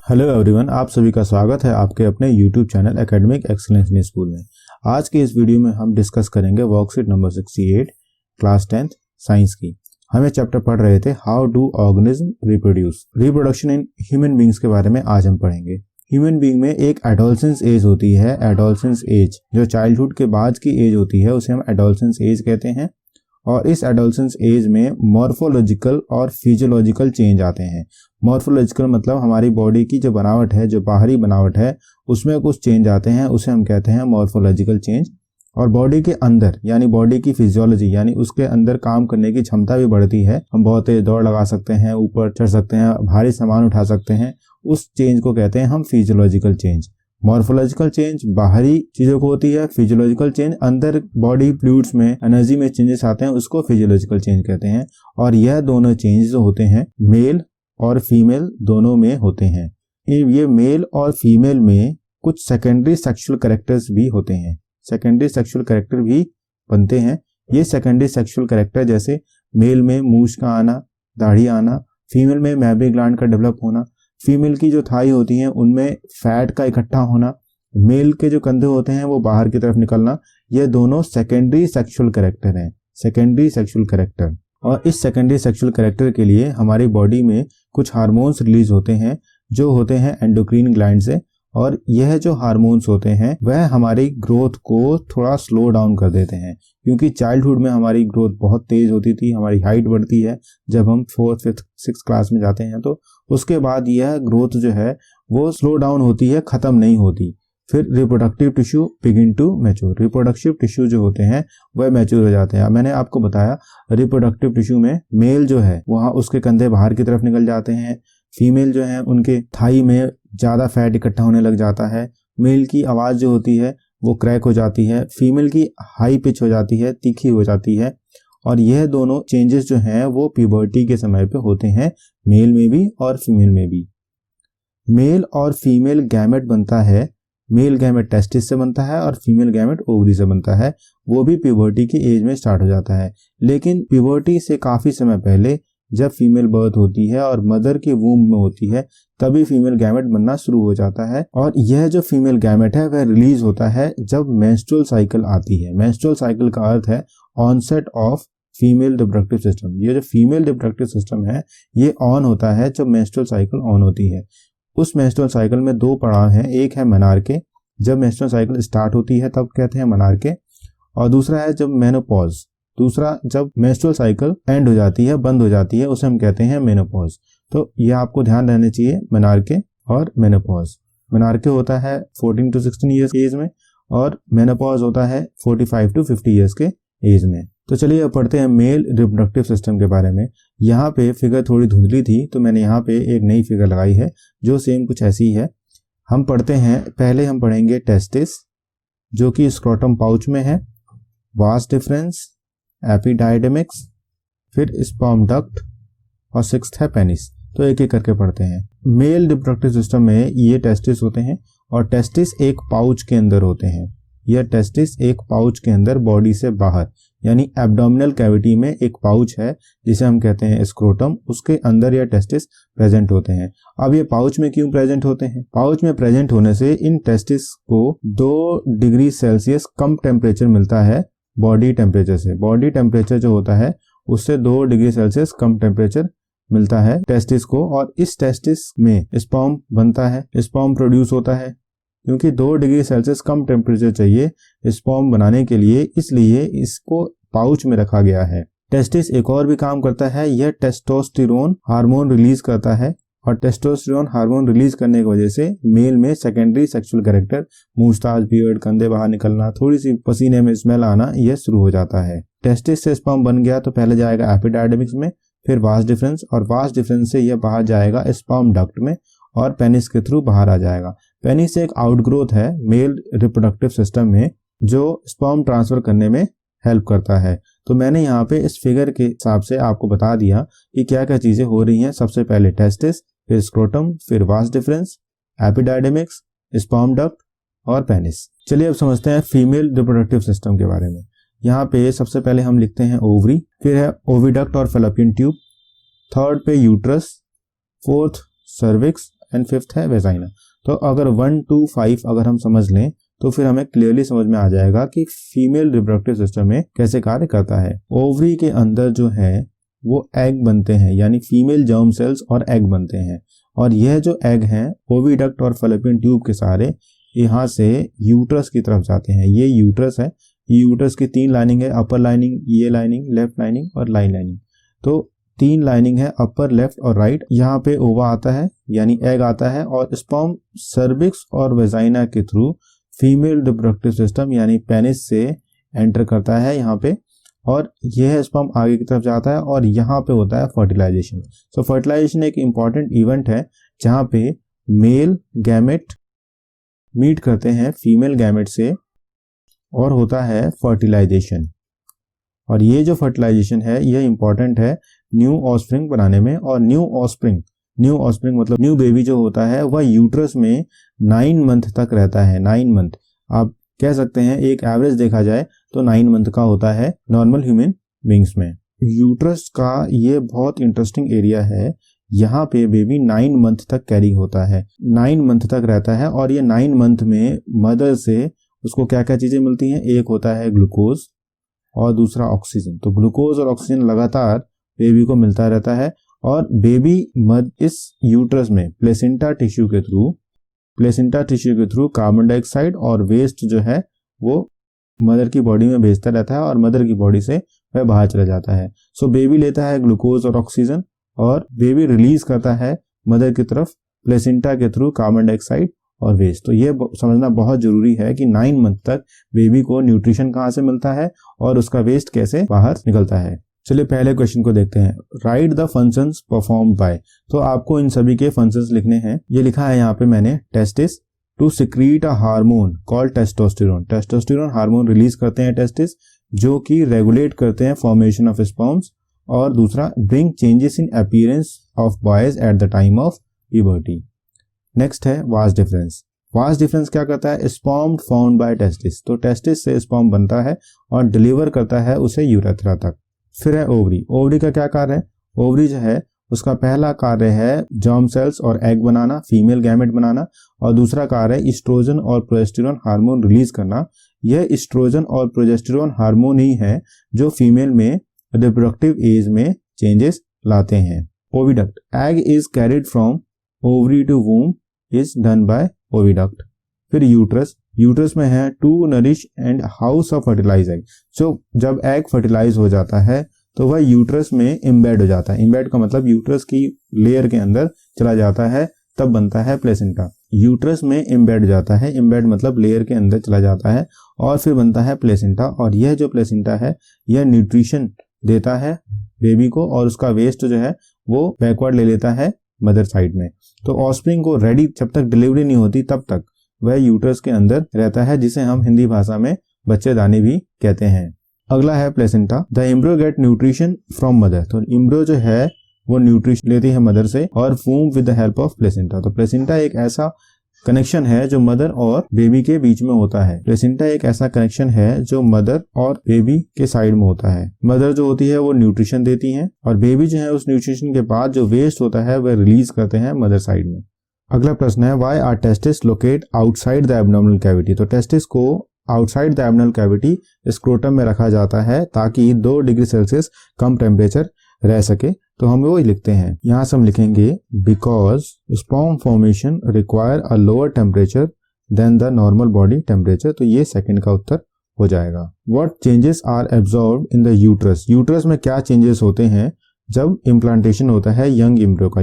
Hello everyone, आप सभी का स्वागत है आपके अपने YouTube channel academic excellence in school में। आज के इस वीडियो में हम डिस्कस करेंगे worksheet number 68 class 10th science की। हम ये चैप्टर पढ़ रहे थे how do organism reproduce, reproduction in human beings के बारे में आज हम पढ़ेंगे। ह्यूमन बींग में एक एडोलसेंस एज होती है। एडोलसेंस एज जो चाइल्डहुड के बाद की एज होती है उसे हम एडोलसेंस एज कहते हैं। और इस एडोलसेंस एज में मॉर्फोलॉजिकल और फिजियोलॉजिकल चेंज आते हैं। मॉर्फोलॉजिकल मतलब हमारी बॉडी की जो बनावट है, जो बाहरी बनावट है, उसमें कुछ चेंज आते हैं, उसे हम कहते हैं मॉर्फोलॉजिकल चेंज। और बॉडी के अंदर यानी बॉडी की फिजियोलॉजी यानी उसके अंदर काम करने की क्षमता भी बढ़ती है। हम बहुत तेज दौड़ लगा सकते हैं, ऊपर चढ़ सकते हैं, भारी सामान उठा सकते हैं। उस चेंज को कहते हैं हम फिजियोलॉजिकल चेंज। मॉर्फोलॉजिकल चेंज बाहरी चीजों को होती है, फिजियोलॉजिकल चेंज अंदर बॉडी फ्लूइड्स में एनर्जी में चेंजेस आते हैं, उसको फिजियोलॉजिकल चेंज कहते हैं। और यह दोनों चेंज जो होते हैं मेल और फीमेल दोनों में होते हैं। ये मेल और फीमेल में कुछ सेकेंडरी सेक्सुअल कैरेक्टर्स भी होते हैं, सेकेंडरी सेक्सुअल कैरेक्टर भी बनते हैं। ये सेकेंडरी सेक्सुअल कैरेक्टर जैसे मेल में मूंछ का आना, दाढ़ी आना, फीमेल में मैमरी ग्लैंड का डेवलप होना, फीमेल की जो थाई होती हैं उनमें फैट का इकट्ठा होना, मेल के जो कंधे होते हैं वो बाहर की तरफ निकलना, ये दोनों सेकेंडरी सेक्सुअल कैरेक्टर हैं, सेकेंडरी सेक्सुअल कैरेक्टर। और इस सेकेंडरी सेक्सुअल कैरेक्टर के लिए हमारी बॉडी में कुछ हार्मोन्स रिलीज होते हैं जो होते हैं एंडोक्रीन ग्लैंड से। और यह जो हार्मोन्स होते हैं वह हमारी ग्रोथ को थोड़ा स्लो डाउन कर देते हैं, क्योंकि चाइल्डहुड में हमारी ग्रोथ बहुत तेज होती थी, हमारी हाइट बढ़ती है जब हम 4th 5th 6th क्लास में जाते हैं। तो उसके बाद यह ग्रोथ जो है वो स्लो डाउन होती है, खत्म नहीं होती। फिर reproductive tissue begin to mature, reproductive tissue जो होते हैं वह मैच्योर हो जाते हैं। मैंने आपको बताया रिप्रोडक्टिव टिश्यू में मेल जो है वहाँ उसके कंधे बाहर की तरफ निकल जाते हैं, फीमेल जो है उनके थाई में ज्यादा फैट इकट्ठा होने लग जाता है, मेल की आवाज जो होती है वो क्रैक हो जाती है, फीमेल की हाई पिच हो जाती है, तीखी हो जाती है। और यह दोनों चेंजेस जो हैं वो प्यूबर्टी के समय पे होते हैं, मेल में भी और फीमेल में भी। मेल और फीमेल गैमेट बनता है, मेल गैमेट टेस्टिस से बनता है और फीमेल गैमेट ओवरी से बनता है। वो भी प्यूबर्टी की एज में स्टार्ट हो जाता है। लेकिन प्यूबर्टी से काफी समय पहले जब फीमेल बर्थ होती है और मदर के वूम्ब में होती है तभी फीमेल गैमेट बनना शुरू हो जाता है। और यह जो फीमेल गैमेट है वह रिलीज होता है जब मेंस्ट्रुअल साइकिल आती है। मेंस्ट्रुअल साइकिल का अर्थ है onset of female reproductive system. ये जो फीमेल रिप्रोडक्टिव सिस्टम है ये ऑन होता है जब मेंस्ट्रुअल साइकिल ऑन होती है। उस मेंस्ट्रुअल साइकिल में दो पड़ाव हैं, एक है मेनार्के, जब मेंस्ट्रुअल साइकिल स्टार्ट होती है तब कहते हैं मेनार्के, और दूसरा है जब मेनोपॉज, दूसरा जब मेंस्ट्रुअल साइकिल एंड हो जाती है, बंद हो जाती है, उसे हम कहते हैं मेनोपॉज। तो ये आपको ध्यान रहने चाहिए, मेनार्के और मेनोपॉज। मेनार्के होता है 14 to 16 ईयर्स एज में और मेनोपॉज होता है 45 to 50 ईयर्स के एज में। तो चलिए अब पढ़ते हैं मेल रिप्रोडक्टिव सिस्टम के बारे में। यहाँ पे फिगर थोड़ी धुंधली थी तो मैंने यहाँ पे एक नई फिगर लगाई है जो सेम कुछ ऐसी है। हम पढ़ते हैं, पहले हम पढ़ेंगे टेस्टिस जो कि स्क्रोटम पाउच में है, वास डिफरेंस, एपिडाइडेमिक्स, फिर स्पर्म डक्ट और 6th है पेनिस। तो एक एक करके पढ़ते हैं। मेल रिप्रोडक्टिव सिस्टम में ये टेस्टिस होते हैं और टेस्टिस एक पाउच के अंदर होते हैं। यह टेस्टिस एक पाउच के अंदर बॉडी से बाहर यानी एब्डोमिनल कैविटी में एक पाउच है जिसे हम कहते हैं स्क्रोटम, उसके अंदर यह टेस्टिस प्रेजेंट होते हैं। अब ये पाउच में क्यों प्रेजेंट होते हैं? पाउच में प्रेजेंट होने से इन टेस्टिस को 2 डिग्री सेल्सियस कम टेम्परेचर मिलता है बॉडी टेम्परेचर से। बॉडी टेम्परेचर जो होता है उससे 2 डिग्री सेल्सियस कम टेम्परेचर मिलता है टेस्टिस को। और इस टेस्टिस में स्पर्म बनता है, स्पर्म प्रोड्यूस होता है, क्योंकि 2 डिग्री सेल्सियस कम टेम्परेचर चाहिए स्पर्म बनाने के लिए, इसलिए इसको पाउच में रखा गया है। टेस्टिस एक और भी काम करता है, यह टेस्टोस्टेरोन हार्मोन रिलीज करता है और टेस्टोस्टेरोन हार्मोन रिलीज करने की वजह से मेल में सेकेंडरी सेक्सुअल कैरेक्टर, मूछताछ, बियर्ड, कंधे बाहर निकलना, थोड़ी सी पसीने में स्मेल आना, यह शुरू हो जाता है। टेस्टिस से स्पर्म बन गया तो पहले जाएगा एपिडाइडेमिक्स में, फिर वास डिफरेंस, और वास डिफरेंस से यह बाहर जाएगा स्पर्म डक्ट में और पेनिस के थ्रू बाहर आ जाएगा। पेनिस एक आउटग्रोथ है मेल रिप्रोडक्टिव सिस्टम में जो स्पर्म ट्रांसफर करने में हेल्प करता है। तो मैंने यहाँ पे इस फिगर के हिसाब से आपको बता दिया कि क्या क्या चीजें हो रही हैं। सबसे पहले टेस्टिस, फिर स्क्रोटम, फिर वास डिफरेंस, एपिडाइडेमिक्स, स्पर्म डक्ट और पेनिस। चलिए अब समझते हैं फीमेल रिप्रोडक्टिव सिस्टम के बारे में। यहाँ पे सबसे पहले हम लिखते हैं ओवरी, फिर है ओविडक्ट और फैलोपियन ट्यूब, 3rd पे uterus, 4th cervix and fifth है वेजाइना। तो अगर 1 to 5 अगर हम समझ लें तो फिर हमें क्लियरली समझ में आ जाएगा कि फीमेल रिप्रोडक्टिव सिस्टम में कैसे कार्य करता है। ओवरी के अंदर जो है वो एग बनते हैं, यानी फीमेल जर्म सेल्स और एग बनते हैं, और यह जो एग हैं ओविडक्ट और फैलोपियन ट्यूब के सहारे यहाँ से यूट्रस की तरफ जाते हैं। ये यूट्रस है, यूट्रस की 3 लाइनिंग है, अपर लाइनिंग, ये लाइनिंग, लेफ्ट लाइनिंग और लाइन लाइनिंग। तो 3 लाइनिंग है, अपर, लेफ्ट और राइट। यहाँ पे ओवा आता है यानी एग आता है, और स्पर्म सर्विक्स और वेजाइना के थ्रू फीमेल रिप्रोडक्टिव सिस्टम यानी पेनिस से एंटर करता है यहाँ पे, और यह स्पर्म आगे की तरफ जाता है और यहाँ पे होता है फर्टिलाइजेशन। सो फर्टिलाइजेशन एक इंपॉर्टेंट इवेंट है जहाँ पे मेल गैमेट मीट करते हैं फीमेल गैमेट से और होता है फर्टिलाइजेशन। और ये जो फर्टिलाइजेशन है यह इंपॉर्टेंट है न्यू ऑस्प्रिंग बनाने में। और न्यू ऑस्प्रिंग मतलब न्यू बेबी जो होता है वह यूट्रस में 9 मंथ तक रहता है। 9 मंथ आप कह सकते हैं, एक एवरेज देखा जाए तो 9 मंथ का होता है नॉर्मल ह्यूमन बींग्स में। यूट्रस का ये बहुत इंटरेस्टिंग एरिया है, यहाँ पे बेबी 9 मंथ तक कैरी होता है, 9 मंथ तक रहता है। और ये 9 मंथ में मदर से उसको क्या क्या चीजें मिलती हैं, एक होता है ग्लूकोज और दूसरा ऑक्सीजन। तो ग्लूकोज और ऑक्सीजन लगातार बेबी को मिलता रहता है, और बेबी इस यूट्रस में प्लेसेंटा टिश्यू के थ्रू कार्बन डाइऑक्साइड और वेस्ट जो है वो मदर की बॉडी में भेजता रहता है, और मदर की बॉडी से वह बाहर चला जाता है। सो बेबी लेता है ग्लूकोज और ऑक्सीजन, और बेबी रिलीज करता है मदर की तरफ प्लेसेंटा के थ्रू कार्बन डाइऑक्साइड और वेस्ट। तो ये समझना बहुत जरूरी है कि 9 मंथ तक बेबी को न्यूट्रिशन कहाँ से मिलता है और उसका वेस्ट कैसे बाहर निकलता है। चलिए पहले क्वेश्चन को देखते हैं। Right the functions performed by. तो आपको इन सभी के फंक्शंस लिखने हैं। ये लिखा है यहाँ पे मैंने, testis to secrete a hormone called testosterone. Testosterone hormone release करते हैं टेस्टिस, जो कि रेगुलेट करते हैं फॉर्मेशन ऑफ स्पर्म्स। और दूसरा, bring changes in appearance of boys at the time of puberty. Next है वास डिफरेंस। वास डिफरेंस क्या करता है, स्पर्म फाउंड बाय टेस्टिस। तो टेस्टिस से स्पर्म बनता है और डिलीवर करता है उसे यूरेथ्रा तक। फिर है ओवरी। ओवरी का क्या कार्य है, ओवरी जो है उसका पहला कार्य है जर्म सेल्स और एग बनाना, फीमेल गैमेट बनाना, और दूसरा कार्य है इस्ट्रोजन और प्रोजेस्टेरोन हार्मोन रिलीज करना। यह इस्ट्रोजन और प्रोजेस्टेरोन हार्मोन ही है जो फीमेल में रिप्रोडक्टिव एज में चेंजेस लाते हैं। Oviduct, egg is carried from ovary to womb is done by oviduct. फिर यूट्रस, यूट्रस में है to nourish and house of fertilize egg. जो जब एग फर्टिलाइज हो जाता है तो वह यूट्रस में इम्बेड हो जाता है। इम्बेड का मतलब यूट्रस की लेयर के अंदर चला जाता है, तब बनता है प्लेसेंटा। यूट्रस में इम्बेड जाता है, इम्बेड मतलब लेयर के अंदर चला जाता है, और फिर बनता है प्लेसेंटा। और यह जो प्लेसेंटा है यह न्यूट्रिशन देता है बेबी को, और उसका वेस्ट जो है वो बैकवर्ड ले लेता है मदर साइड में। तो ऑस्प्रिंग को रेडी, जब तक डिलीवरी नहीं होती तब तक वह यूट्रस के अंदर रहता है, जिसे हम हिंदी भाषा में बच्चेदानी भी कहते हैं। अगला है placenta. The embryo get nutrition from mother. तो एम्ब्रियो जो है वो न्यूट्रिशन लेती है मदर से और womb with the help of placenta. तो प्लेसेंटा एक ऐसा कनेक्शन है जो मदर और बेबी के बीच में होता है। प्लेसेंटा एक ऐसा कनेक्शन है जो मदर और बेबी के साइड में होता है। मदर जो होती है वो न्यूट्रिशन देती है, और बेबी जो है उस न्यूट्रिशन के बाद जो वेस्ट होता है वह रिलीज करते हैं मदर साइड में। अगला प्रश्न है, why are testis locate outside the abdominal cavity. तो टेस्टिस को outside the abdominal cavity scrotum में रखा जाता है ताकि 2 डिग्री सेल्सियस कम टेम्परेचर रह सके। तो हम वो ही लिखते हैं, यहाँ से हम लिखेंगे because sperm formation require a lower temperature than the normal body temperature. तो ये सेकंड का उत्तर हो जाएगा। What changes are absorbed in the uterus. Uterus में क्या चेंजेस होते हैं जब इम्प्लांटेशन होता है यंग एम्ब्रियो का।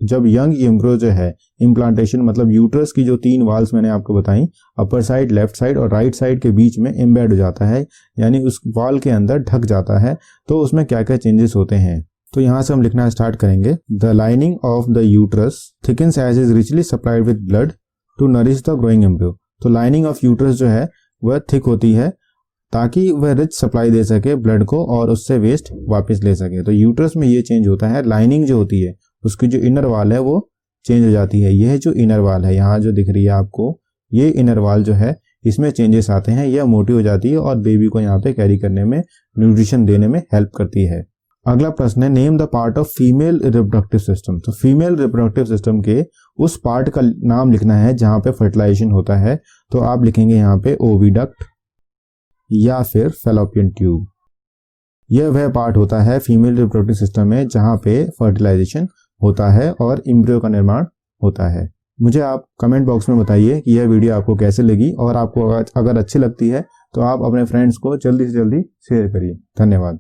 जब यंग एम्ब्रियो जो है, इम्प्लांटेशन मतलब यूट्रस की जो 3 वाल्स मैंने आपको बताई, अपर साइड, लेफ्ट साइड और राइट साइड के बीच में एम्बेड हो जाता है, यानी उस वाल के अंदर ढक जाता है। तो उसमें क्या क्या चेंजेस होते हैं, तो यहाँ से हम लिखना स्टार्ट करेंगे। The lining of the uterus thickens as is richly supplied with blood to nourish the growing embryo. तो लाइनिंग ऑफ यूट्रस जो है वह थिक होती है ताकि वह रिच सप्लाई दे सके ब्लड को और उससे वेस्ट वापस ले सके। तो यूट्रस में ये चेंज होता है, लाइनिंग जो होती है उसकी जो इनर वाल है वो चेंज हो जाती है। यह जो इनर वाल है यहाँ जो दिख रही है आपको, ये इनर वाल जो है इसमें चेंजेस आते हैं, यह मोटी हो जाती है और बेबी को यहाँ पे कैरी करने में, न्यूट्रिशन देने में हेल्प करती है। अगला प्रश्न है name the part of female reproductive system. तो फीमेल रिप्रोडक्टिव सिस्टम के उस पार्ट का नाम लिखना है जहां पे फर्टिलाइजेशन होता है। तो आप लिखेंगे यहाँ पे ओविडक्ट या फिर फैलोपियन ट्यूब। यह वह पार्ट होता है फीमेल रिप्रोडक्टिव सिस्टम में जहां पे फर्टिलाइजेशन होता है और एम्ब्रियो का निर्माण होता है। मुझे आप कमेंट बॉक्स में बताइए कि यह वीडियो आपको कैसे लगी, और आपको अगर अच्छी लगती है तो आप अपने फ्रेंड्स को जल्दी से जल्दी शेयर करिए। धन्यवाद।